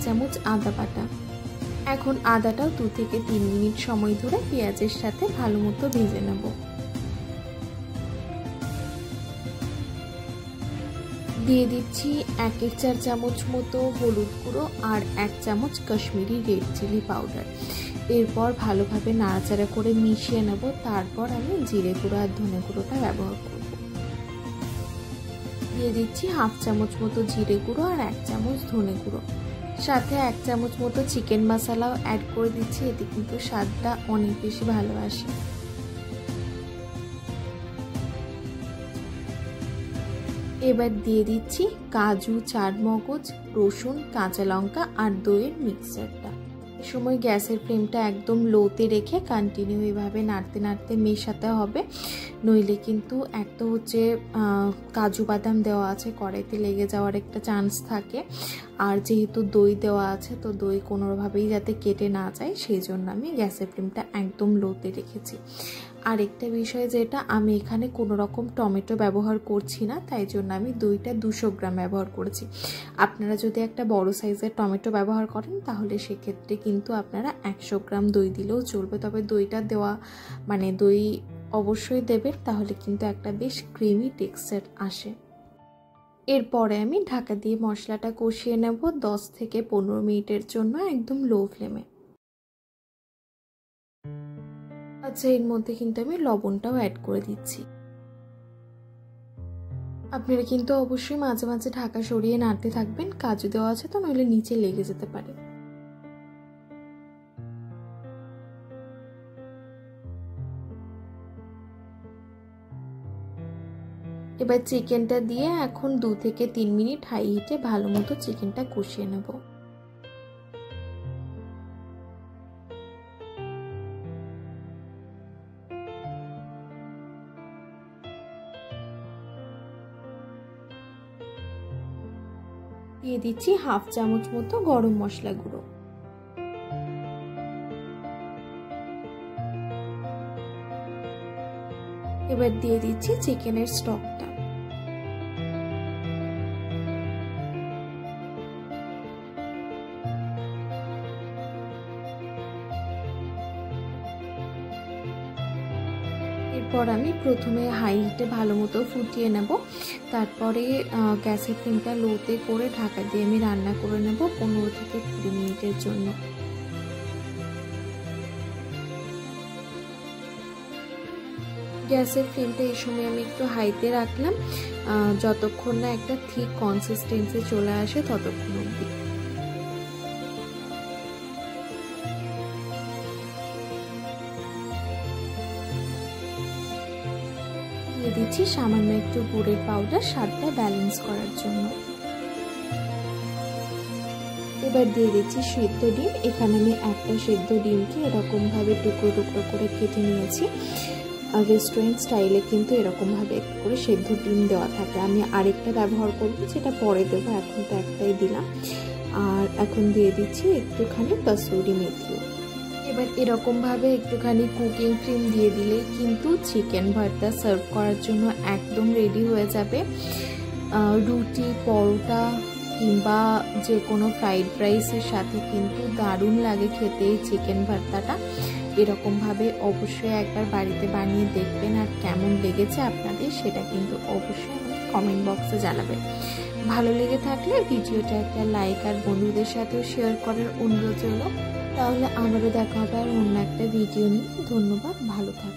চামচ আদা বাটা। এখন আদাটাও 2 থেকে 3 মিনিট সময় ধরে পেঁয়াজের সাথে ভালো মতো ভেজে নেব। দিয়ে দিচ্ছি 1/4 চামচ মতো হলুদ গুঁড়ো আর 1 চামচ কাশ্মীরি রেড চিলি পাউডার। এরপর ভালোভাবে নাড়াচাড়া করে মিশিয়ে নেব। তারপর আমি জিরে গুঁড়ো আর ধনে গুঁড়োটা ব্যবহার করব। দিয়ে দিচ্ছি 1/2 চামচ মতো জিরে গুঁড়ো আর 1 চামচ ধনে গুঁড়ো, সাথে 1 চামচ মতো চিকেন মশলাও অ্যাড করে দিচ্ছি। এতে কিন্তু স্বাদটা অনেক বেশি ভালো আসে। এবার দিয়ে দিচ্ছি কাজু, চারমগজ, রসুন, কাঁচা লঙ্কা আর দইয়ের মিক্সচারটা। এই সময় গ্যাসের ফ্লেমটা একদম লোতে রেখে কন্টিনিউ এভাবে নাড়তে নাড়তে মেশাতে হবে, নইলে কিন্তু একটা হচ্ছে কাজু বাদাম দেওয়া আছে, কড়াইতে লেগে যাওয়ার একটা চান্স থাকে। আর যেহেতু দই দেওয়া আছে, তো দই কোনোভাবেই যাতে কেটে না যায়, সেই জন্য আমি গ্যাসের ফ্লেমটা একদম লোতে রেখেছি। আরেকটা বিষয় যেটা, আমি এখানে কোনো রকম টমেটো ব্যবহার করছি না, তাই জন্য আমি দইটা 200 গ্রাম ব্যবহার করেছি। আপনারা যদি একটা বড় সাইজের টমেটো ব্যবহার করেন তাহলে সেক্ষেত্রে কিন্তু আপনারা 100 গ্রাম দই দিলেও চলবে। তবে দইটা দেওয়া মানে দই অবশ্যই দেবেন, তাহলে কিন্তু একটা বেশ ক্রিমি টেক্সচার আসে। এরপরে আমি ঢাকা দিয়ে মশলাটা কষিয়ে নেব 10 থেকে 15 মিনিটের জন্য একদম লো ফ্লেমে। আচ্ছা, এর মধ্যে কিন্তু আমি লবণটাও অ্যাড করে দিচ্ছি। আপনারা কিন্তু অবশ্যই মাঝে মাঝে ঢাকা সরিয়ে নাড়তে থাকবেন, কাজু দেওয়া আছে তো, নইলে নিচে লেগে যেতে পারে। এবার চিকেনটা দিয়ে এখন 2 থেকে 3 মিনিট হাই হিটে ভালো মতো চিকেনটা কষিয়ে নেব। দিয়ে দিচ্ছি 1/2 চামচ মতো গরম মশলা গুঁড়ো। এবার দিয়ে দিচ্ছি চিকেনের স্টকটা। এরপর আমি প্রথমে হাই হিটে ভালো মতো ফুটিয়ে নেব, তারপরে গ্যাসের ফ্লেমটা লোতে করে ঢাকা দিয়ে আমি রান্না করে নেব 15 থেকে 20 মিনিটের জন্য। গ্যাসের ফ্লেমটা এই সময় আমি একটু হাইতে রাখলাম, যতক্ষণ না একটা ঠিক কনসিস্টেন্সি চলে আসে ততক্ষণ অবধি। দিয়ে দিচ্ছি সামান্য একটু গুড়ের পাউডার স্বাদটা ব্যালেন্স করার জন্য। এবার দিয়ে দিচ্ছি সেদ্ধ ডিম। এখানে আমি একটা সেদ্ধ ডিমকে এরকম ভাবে টুকরো টুকরো করে কেটে নিয়েছি। আর রেস্টুরেন্ট স্টাইলে কিন্তু এরকম ভাবে একটু করে সেদ্ধ ডিম দেওয়া থাকে। আমি আরেকটা ব্যবহার করব, যেটা পরে দেবো, এখন তো একটাই দিলাম। আর এখন দিয়ে দিচ্ছি একটুখানি কসুরি মেথি। এবার এরকম ভাবে একটুখানি কুকিং ক্রিম দিয়ে দিলে কিন্তু চিকেন ভর্তা সার্ভ করার জন্য একদম রেডি হয়ে যাবে। রুটি, পরোটা কিংবা যে কোনো ফ্রাইড রাইসের সাথে কিন্তু দারুণ লাগে খেতে এই চিকেন ভর্তাটা। এরকমভাবে অবশ্যই একবার বাড়িতে বানিয়ে দেখবেন, আর কেমন লেগেছে আপনাদের সেটা কিন্তু অবশ্যই আমাকে কমেন্ট বক্সে জানাবেন। ভালো লেগে থাকলে ভিডিওটা একটা লাইক আর বন্ধুদের সাথেও শেয়ার করার অনুরোধ রইল। তাহলে আমারও দেখা হবে আর অন্য একটা ভিডিও নিয়ে। ধন্যবাদ, ভালো থাকবেন।